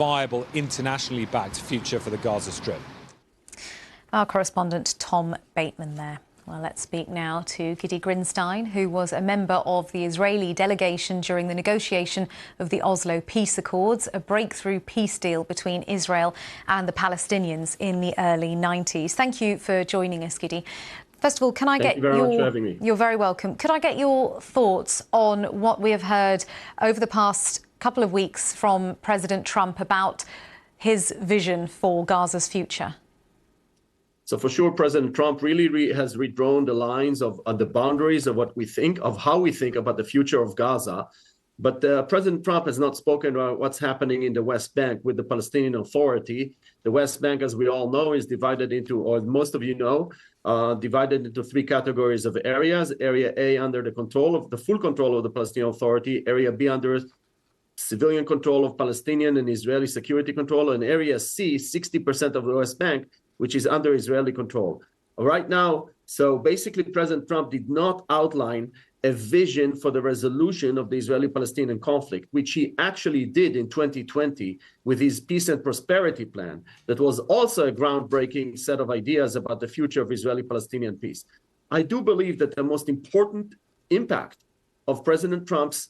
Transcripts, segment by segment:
viable, internationally backed future for the Gaza Strip. Our correspondent Tom Bateman there. Well, let's speak now to Gidi Grinstein, who was a member of the Israeli delegation during the negotiation of the Oslo Peace Accords, a breakthrough peace deal between Israel and the Palestinians in the early 90s. Thank you for joining us, Gidi. First of all, can I get your... Thank you very much for having me. You're very welcome. Could I get your thoughts on what we have heard over the past couple of weeks from President Trump about his vision for Gaza's future? So for sure, President Trump really has redrawn the lines of the boundaries of what we think, of how we think about the future of Gaza. But President Trump has not spoken about what's happening in the West Bank with the Palestinian Authority. The West Bank, as we all know, is divided into, or most of you know, divided into three categories of areas. Area A under the full control of the Palestinian Authority. Area B under civilian control of Palestinian and Israeli security control. And Area C, 60% of the West Bank, which is under Israeli control. Right now, so basically President Trump did not outline a vision for the resolution of the Israeli-Palestinian conflict, which he actually did in 2020 with his Peace and Prosperity Plan. That was also a groundbreaking set of ideas about the future of Israeli-Palestinian peace. I do believe that the most important impact of President Trump's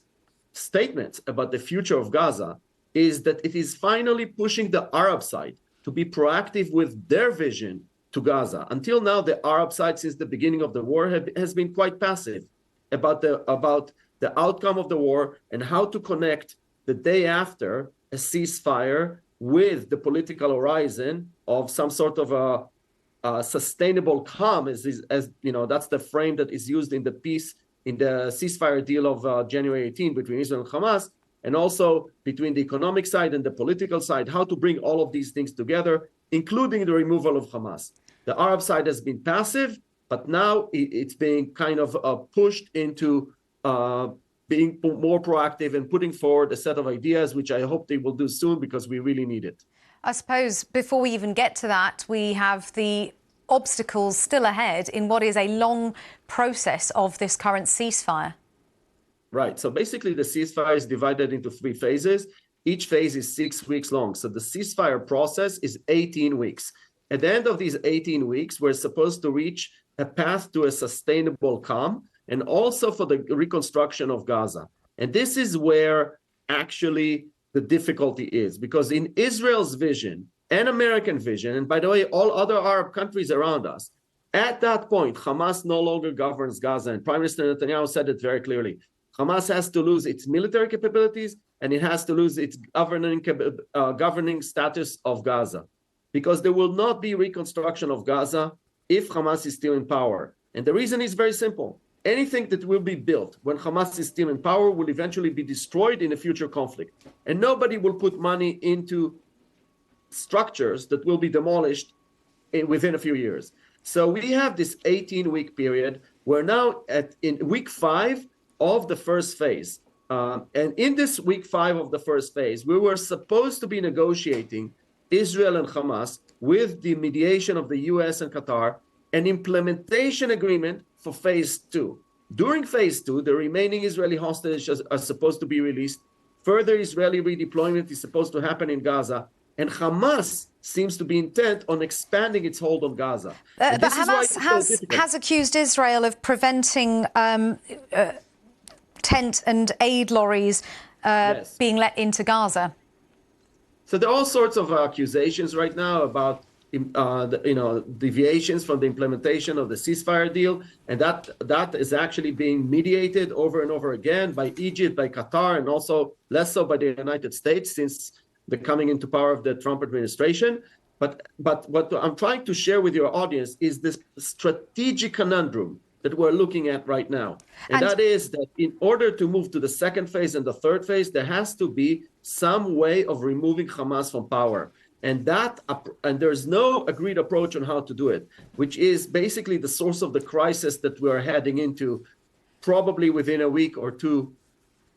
statements about the future of Gaza is that it is finally pushing the Arab side to be proactive with their vision to Gaza. Until now, the Arab side, since the beginning of the war, has been quite passive about the outcome of the war and how to connect the day after a ceasefire with the political horizon of some sort of a sustainable calm, as you know, that's the frame that is used in the ceasefire deal of January 18 between Israel and Hamas, and also between the economic side and the political side, how to bring all of these things together, including the removal of Hamas. The Arab side has been passive, but now it's being kind of pushed into being more proactive and putting forward a set of ideas, which I hope they will do soon because we really need it. I suppose before we even get to that, we have the obstacles still ahead in what is a long process of this current ceasefire. Right. So basically, the ceasefire is divided into three phases. Each phase is 6 weeks long. So the ceasefire process is 18 weeks. At the end of these 18 weeks, we're supposed to reach a path to a sustainable calm and also for the reconstruction of Gaza. And this is where actually the difficulty is, because in Israel's vision and American vision, and by the way, all other Arab countries around us, at that point, Hamas no longer governs Gaza. And Prime Minister Netanyahu said it very clearly. Hamas has to lose its military capabilities and it has to lose its governing status of Gaza, because there will not be reconstruction of Gaza if Hamas is still in power. And the reason is very simple. Anything that will be built when Hamas is still in power will eventually be destroyed in a future conflict. And nobody will put money into structures that will be demolished within a few years. So we have this 18-week period. We're now in week 5 of the first phase. And in this week 5 of the first phase, we were supposed to be negotiating Israel and Hamas with the mediation of the US and Qatar, an implementation agreement for phase 2. During phase 2, the remaining Israeli hostages are supposed to be released. Further Israeli redeployment is supposed to happen in Gaza. And Hamas seems to be intent on expanding its hold on Gaza. But Hamas has accused Israel of preventing tent and aid lorries being let into Gaza. So there are all sorts of accusations right now about deviations from the implementation of the ceasefire deal, and that is actually being mediated over and over again by Egypt, by Qatar, and also less so by the United States since the coming into power of the Trump administration. But what I'm trying to share with your audience is this strategic conundrum that we're looking at right now. And that is that in order to move to the second phase and the third phase, there has to be some way of removing Hamas from power. And there's no agreed approach on how to do it, which is basically the source of the crisis that we're heading into probably within a week or 2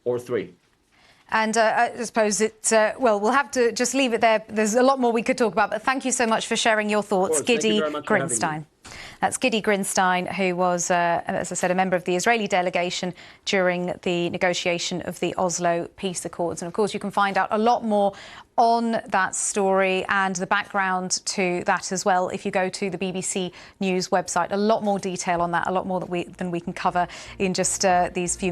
or 3. And I suppose well, we'll have to just leave it there. There's a lot more we could talk about, but thank you so much for sharing your thoughts, Gidi Grinstein. That's Gidi Grinstein, who was, as I said, a member of the Israeli delegation during the negotiation of the Oslo peace accords. And of course, you can find out a lot more on that story and the background to that as well if you go to the BBC News website. A lot more detail on that, a lot more than we can cover in just these few minutes.